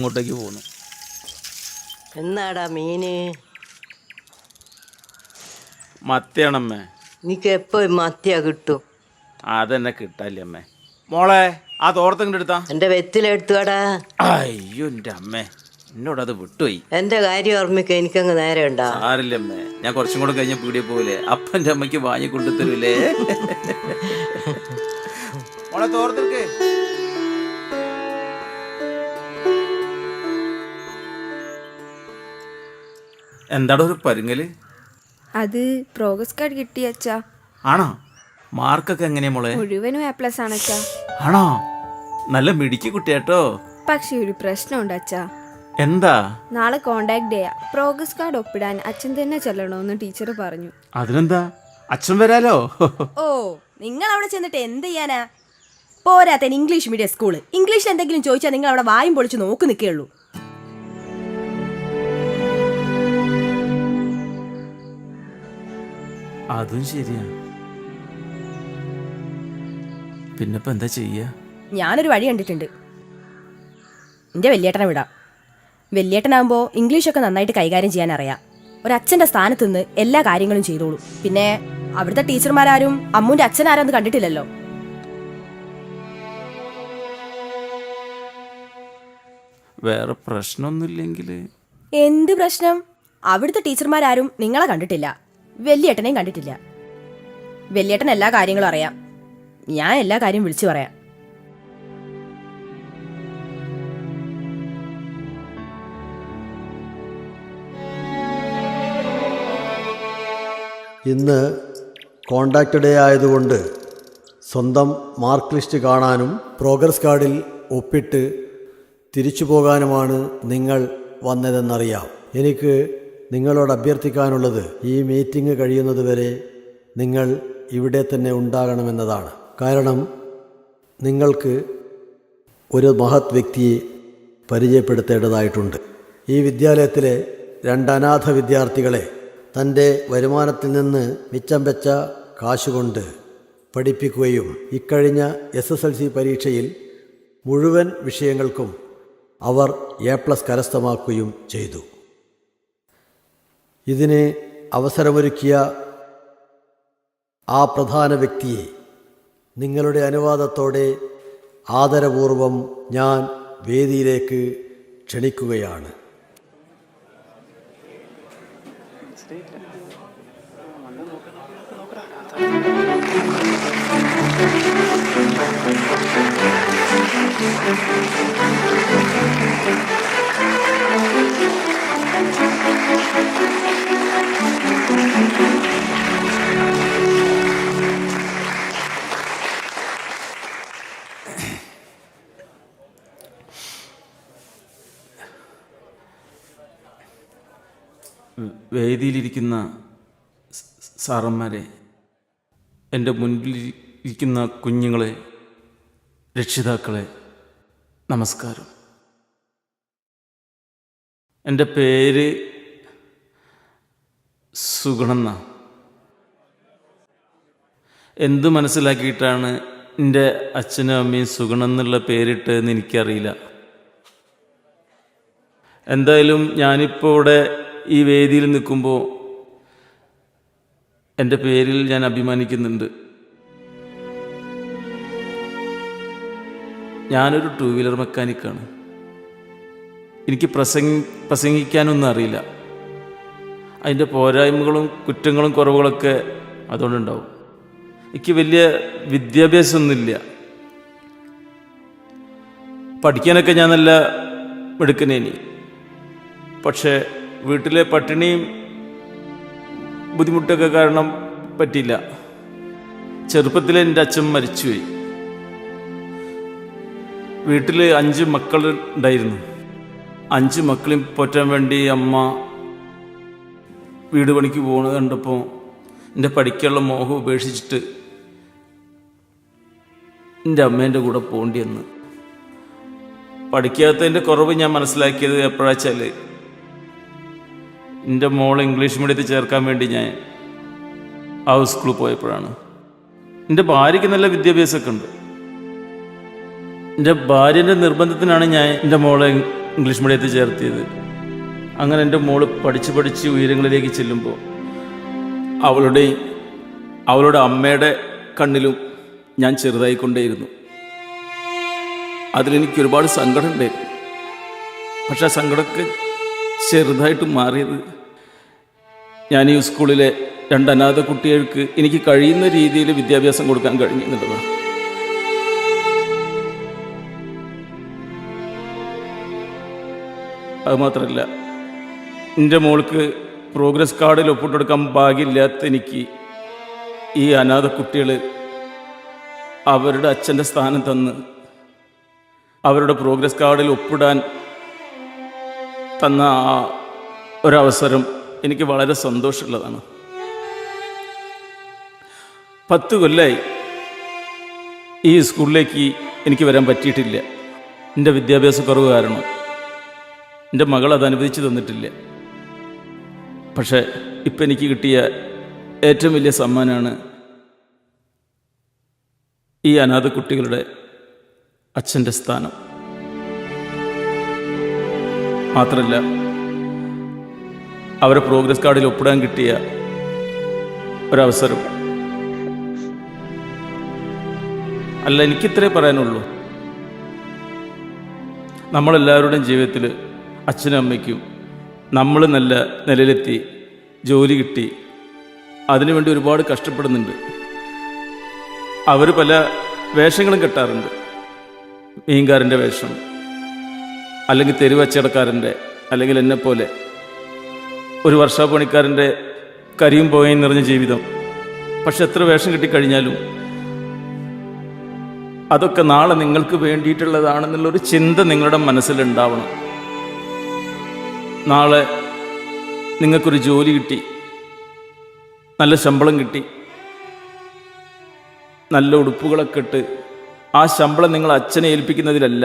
ഇങ്ങോട്ടേക്ക് പോകുന്നു. എന്നാടാ മീന്? മത്തിയാണമ്മേ. എനിക്ക് എപ്പോ മത്തിയാ കിട്ടും? അതെന്നെ കിട്ടാല്ലേ അമ്മേ. മോളെ ആ തോർത്തങ്ങോട്ട് എടുത്താ. എന്റെ വെത്തിലെടുത്തുവാടാ. അയ്യോ എൻ്റെ അമ്മേ, എന്നോട് അത് വിട്ടുപോയി. എന്റെ കാര്യം ഓർമ്മിക്ക, എനിക്കങ്ങ് നേരെ ഉണ്ടാ. സാരില്ലമ്മേ, ഞാൻ കുറച്ചും കൂടെ കഴിഞ്ഞ പീടിയെ പോലെ അപ്പൻ്റെ അമ്മയ്ക്ക് വാങ്ങി കൊണ്ടുതരൂലേ. മോളെ തോർത്തെടുക്കേ. എന്താടോ ഒരു പരുങ്ങല്? അത് പ്രോഗ്രസ് കാർഡ് കിട്ടി അച്ഛാ. ആണോ? മാർക്കൊക്കെ എങ്ങനെയാ മോളെ? മുഴുവനും A+ ആണ് അച്ഛാ. ആണോ? നല്ല മിടുക്കി കുട്ടിയാട്ടോ. പക്ഷെ ഒരു പ്രശ്നമുണ്ട് അച്ഛാ. എന്താ? നാളെ കോണ്ടാക്ട് ചെയ്യാ. പ്രോഗ്രസ് കാർഡ് ഒപ്പിടാൻ അച്ഛൻ തന്നെ ചെല്ലണമെന്ന് ടീച്ചർ പറഞ്ഞു. അതിനെന്താ, അച്ഛൻ വരാലോ. ഓ, നിങ്ങൾ അവിടെ ചെന്നിട്ട് എന്ത് ചെയ്യാനാ? പോരാത്തൻ ഇംഗ്ലീഷ് മീഡിയം സ്കൂള്. ഇംഗ്ലീഷിൽ എന്തെങ്കിലും ചോദിച്ചാൽ നിങ്ങൾ അവിടെ വായും പൊളിച്ച് നോക്കി നിൽക്കുകയുള്ളൂ. അതും ശരിയാ. പിന്നിപ്പോ എന്താ ചെയ്യാ? ഞാനൊരു വഴി കണ്ടിട്ടുണ്ട്. എൻ്റെ വല്യേട്ടനെ വിടാം. വല്യേട്ടനാകുമ്പോൾ ഇംഗ്ലീഷൊക്കെ നന്നായിട്ട് കൈകാര്യം ചെയ്യാൻ അറിയാം. ഒരച്ഛൻ്റെ സ്ഥാനത്ത് നിന്ന് എല്ലാ കാര്യങ്ങളും ചെയ്തോളൂ. പിന്നെ അവിടുത്തെ ടീച്ചർമാരാരും അമ്മൂൻ്റെ അച്ഛനാരാന്ന് കണ്ടിട്ടില്ലല്ലോ. വേറെ പ്രശ്നമൊന്നുമില്ലെങ്കിൽ. എന്ത് പ്രശ്നം? അവിടുത്തെ ടീച്ചർമാരാരും നിങ്ങളെ കണ്ടിട്ടില്ല, വല്യേട്ടനെയും കണ്ടിട്ടില്ല. വല്യേട്ടൻ എല്ലാ കാര്യങ്ങളും അറിയാം. ഞാൻ എല്ലാ കാര്യം വിളിച്ചു പറയാം. ഇന്ന് കോണ്ടാക്ട് ഡേ ആയതുകൊണ്ട് സ്വന്തം മാർക്ക് ലിസ്റ്റ് കാണാനും പ്രോഗ്രസ് കാർഡിൽ ഒപ്പിട്ട് തിരിച്ചു പോകാനുമാണ് നിങ്ങൾ വന്നതെന്നറിയാം. എനിക്ക് നിങ്ങളോട് അഭ്യർത്ഥിക്കാനുള്ളത്, ഈ മീറ്റിംഗ് കഴിയുന്നതുവരെ നിങ്ങൾ ഇവിടെ തന്നെ ഉണ്ടാകണമെന്നതാണ്. കാരണം നിങ്ങൾക്ക് ഒരു മഹത് വ്യക്തിയെ പരിചയപ്പെടുത്തേണ്ടതായിട്ടുണ്ട്. ഈ വിദ്യാലയത്തിലെ 2 അനാഥ വിദ്യാർത്ഥികളെ തൻ്റെ വരുമാനത്തിൽ നിന്ന് മിച്ചം വെച്ച കാശുകൊണ്ട് പഠിപ്പിക്കുകയും ഇക്കഴിഞ്ഞ SSLC പരീക്ഷയിൽ മുഴുവൻ വിഷയങ്ങൾക്കും അവർ A+ കരസ്ഥമാക്കുകയും ചെയ്തു. ഇതിന് അവസരമൊരുക്കിയ ആ പ്രധാന വ്യക്തിയെ നിങ്ങളുടെ അനുവാദത്തോടെ ആദരപൂർവം ഞാൻ വേദിയിലേക്ക് ക്ഷണിക്കുകയാണ്. വേദിയിലിരിക്കുന്ന സാറന്മാരെ, എൻ്റെ മുൻപിലിരിക്കുന്ന കുഞ്ഞുങ്ങളെ, രക്ഷിതാക്കളെ, നമസ്കാരം. എൻ്റെ പേര് സുഗുണെന്ന. എന്ത് മനസ്സിലാക്കിയിട്ടാണ് എൻ്റെ അച്ഛനും അമ്മയും സുഗുണെന്നുള്ള പേരിട്ടതെന്ന് എനിക്കറിയില്ല. എന്തായാലും ഞാനിപ്പോൾ ഇവിടെ ഈ വേദിയിൽ നിൽക്കുമ്പോൾ എൻ്റെ പേരിൽ ഞാൻ അഭിമാനിക്കുന്നുണ്ട്. ഞാനൊരു 2 വീലർ മെക്കാനിക്കാണ്. എനിക്ക് പ്രസംഗിക്കാനൊന്നും അറിയില്ല. അതിൻ്റെ പോരായ്മകളും കുറ്റങ്ങളും കുറവുകളൊക്കെ അതുകൊണ്ടുണ്ടാവും. എനിക്ക് വലിയ വിദ്യാഭ്യാസമൊന്നുമില്ല. പഠിക്കാനൊക്കെ ഞാൻ നല്ല മിടുക്കനേനി. പക്ഷേ വീട്ടിലെ പട്ടിണിയും ബുദ്ധിമുട്ടൊക്കെ കാരണം പറ്റിയില്ല. ചെറുപ്പത്തിൽ എൻ്റെ അച്ഛൻ മരിച്ചുപോയി. വീട്ടിൽ 5 മക്കൾ ഉണ്ടായിരുന്നു. 5 മക്കളെയും പോറ്റാൻ വേണ്ടി അമ്മ വീട് പണിക്ക് പോകുന്നത് കണ്ടപ്പോൾ എൻ്റെ പഠിക്കാനുള്ള മോഹം ഉപേക്ഷിച്ചിട്ട് എൻ്റെ അമ്മേൻ്റെ കൂടെ പോകേണ്ടി വന്നു. പഠിക്കാത്തതിൻ്റെ കുറവ് ഞാൻ മനസ്സിലാക്കിയത് എപ്പോഴാ വെച്ചാൽ, എൻ്റെ മോളെ ഇംഗ്ലീഷ് മീഡിയത്തിൽ ചേർക്കാൻ വേണ്ടി ഞാൻ ആ സ്കൂളിൽ പോയപ്പോഴാണ്. എൻ്റെ ഭാര്യയ്ക്ക് നല്ല വിദ്യാഭ്യാസമൊക്കെ ഉണ്ട്. എൻ്റെ ഭാര്യൻ്റെ നിർബന്ധത്തിനാണ് ഞാൻ എൻ്റെ മോളെ ഇംഗ്ലീഷ് മീഡിയത്തിൽ ചേർത്തിയത്. അങ്ങനെ എൻ്റെ മോള് പഠിച്ച് പഠിച്ച് ഉയരങ്ങളിലേക്ക് ചെല്ലുമ്പോൾ അവളുടെ അമ്മയുടെ കണ്ണിലും ഞാൻ ചെറുതായിക്കൊണ്ടേയിരുന്നു. അതിലെനിക്ക് ഒരുപാട് സങ്കടം ഉണ്ടായിരുന്നു. പക്ഷെ ആ സങ്കടമൊക്കെ ചെറുതായിട്ട് മാറിയത് ഞാൻ ഈ സ്കൂളിലെ 2 അനാഥ കുട്ടികൾക്ക് എനിക്ക് കഴിയുന്ന രീതിയിൽ വിദ്യാഭ്യാസം കൊടുക്കാൻ കഴിഞ്ഞു എന്നുള്ളതാണ്. അതുമാത്രമല്ല, എൻ്റെ മോൾക്ക് പ്രോഗ്രസ് കാർഡിൽ ഒപ്പിട്ടെടുക്കാൻ ഭാഗ്യമില്ലാത്ത എനിക്ക് ഈ അനാഥ കുട്ടികൾ അവരുടെ അച്ഛൻ്റെ സ്ഥാനം തന്ന് അവരുടെ പ്രോഗ്രസ് കാർഡിൽ ഒപ്പിടാൻ തന്ന ആ ഒരവസരം എനിക്ക് വളരെ സന്തോഷമുള്ളതാണ്. 10 കൊല്ലമായി ഈ സ്കൂളിലേക്ക് എനിക്ക് വരാൻ പറ്റിയിട്ടില്ല. എൻ്റെ വിദ്യാഭ്യാസ കുറവ് കാരണം എൻ്റെ മകൾ അത് അനുവദിച്ചു തന്നിട്ടില്ല. പക്ഷേ ഇപ്പം എനിക്ക് കിട്ടിയ ഏറ്റവും വലിയ സമ്മാനമാണ് ഈ അനാഥ കുട്ടികളുടെ അച്ഛൻ്റെ സ്ഥാനം. മാത്രമല്ല, അവരെ പ്രോഗ്രസ് കാർഡിൽ ഒപ്പിടാൻ കിട്ടിയ ഒരവസരം. അല്ല, എനിക്കിത്രേ പറയാനുള്ളൂ. നമ്മളെല്ലാവരുടെയും ജീവിതത്തിൽ അച്ഛനും അമ്മയ്ക്കും നമ്മൾ നല്ല നിലയിലെത്തി ജോലി കിട്ടി അതിനുവേണ്ടി ഒരുപാട് കഷ്ടപ്പെടുന്നുണ്ട്. അവർ പല വേഷങ്ങളും കെട്ടാറുണ്ട്. മീൻകാരൻ്റെ വേഷം, അല്ലെങ്കിൽ തെരുവച്ചടക്കാരൻ്റെ, അല്ലെങ്കിൽ എന്നെപ്പോലെ ഒരു വർഷാപ്പണിക്കാരൻ്റെ കരിയും പോയും നിറഞ്ഞ ജീവിതം. പക്ഷെ എത്ര വേഷം കിട്ടിക്കഴിഞ്ഞാലും അതൊക്കെ നാളെ നിങ്ങൾക്ക് വേണ്ടിയിട്ടുള്ളതാണെന്നുള്ളൊരു ചിന്ത നിങ്ങളുടെ മനസ്സിലുണ്ടാവണം. നാളെ നിങ്ങൾക്കൊരു ജോലി കിട്ടി, നല്ല ശമ്പളം കിട്ടി, നല്ല ഉടുപ്പുകളൊക്കെ ഇട്ട് ആ ശമ്പളം നിങ്ങൾ അച്ഛനെ ഏൽപ്പിക്കുന്നതിലല്ല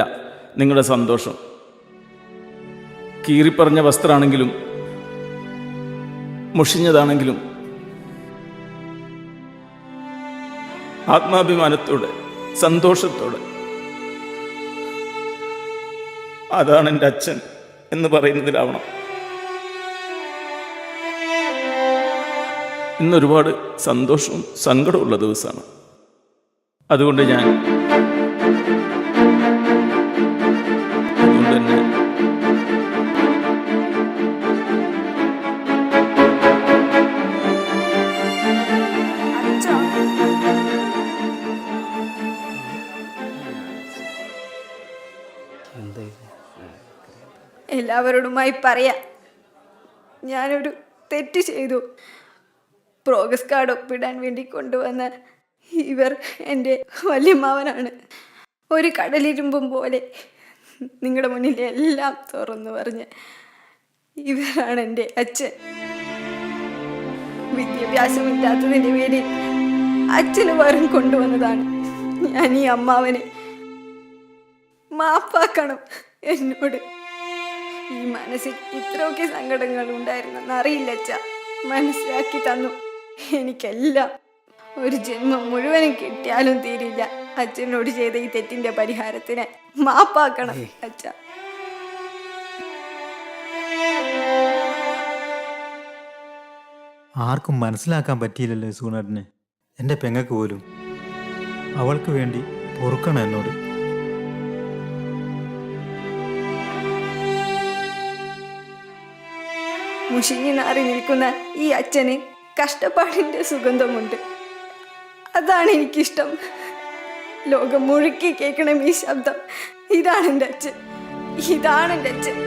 നിങ്ങളുടെ സന്തോഷം. കീറിപ്പറഞ്ഞ വസ്ത്രമാണെങ്കിലും മുഷിഞ്ഞതാണെങ്കിലും ആത്മാഭിമാനത്തോടെ സന്തോഷത്തോടെ അതാണ് എൻ്റെ അച്ഛൻ എന്ന് പറയുന്നതിലാവണം. ഇന്നൊരുപാട് സന്തോഷവും സങ്കടമുള്ള ദിവസമാണ്. അതുകൊണ്ട് തന്നെ എല്ലാവരോടുമായി പറയാം, ഞാനൊരു തെറ്റ് ചെയ്തു. പ്രോഗ്രസ് കാർഡ് ഒപ്പിടാൻ വേണ്ടി കൊണ്ടുവന്ന ഇവർ എൻ്റെ വല്യമ്മാവനാണ്. ഒരു കടലിരുമ്പും പോലെ നിങ്ങളുടെ മുന്നിൽ എല്ലാം തുറന്നു പറഞ്ഞ് ഇവരാണ് എൻ്റെ അച്ഛൻ. വിദ്യാഭ്യാസമില്ലാത്തതിൻ്റെ പേരിൽ അച്ഛന് വരം കൊണ്ടുവന്നതാണ് ഞാൻ ഈ അമ്മാവനെ. മാപ്പാക്കണം എന്നോട്. ഈ മനസ്സിൽ ഇത്രയൊക്കെ സങ്കടങ്ങൾ ഉണ്ടായിരുന്നെന്ന് അറിയില്ല അച്ഛ. മനസ്സിലാക്കി തന്നു. എനിക്കെല്ലാം ഒരു ജന്മം മുഴുവനും കിട്ടിയാലും തീരില്ല അച്ഛനോട് ചെയ്ത ഈ തെറ്റിന്റെ പരിഹാരത്തിന്. മാപ്പാക്കണം അച്ഛ. ആർക്കും മനസ്സിലാക്കാൻ പറ്റിയില്ലല്ലോ സൂണേട്ടനെ, എൻ്റെ പെങ്ങക്ക് പോലും. അവൾക്ക് വേണ്ടി പൊറുക്കണം എന്നോട്. മുഷിഞ്ഞു നാറി നിൽക്കുന്ന ഈ അച്ഛന് കഷ്ടപ്പാടിന്റെ സുഗന്ധമുണ്ട്. അതാണ് എനിക്കിഷ്ടം. ലോകം മുഴുക്കി കേൾക്കണം ഈ ശബ്ദം. ഇതാണ് എൻ്റെ അച്ഛൻ, ഇതാണ് എൻ്റെ അച്ഛൻ.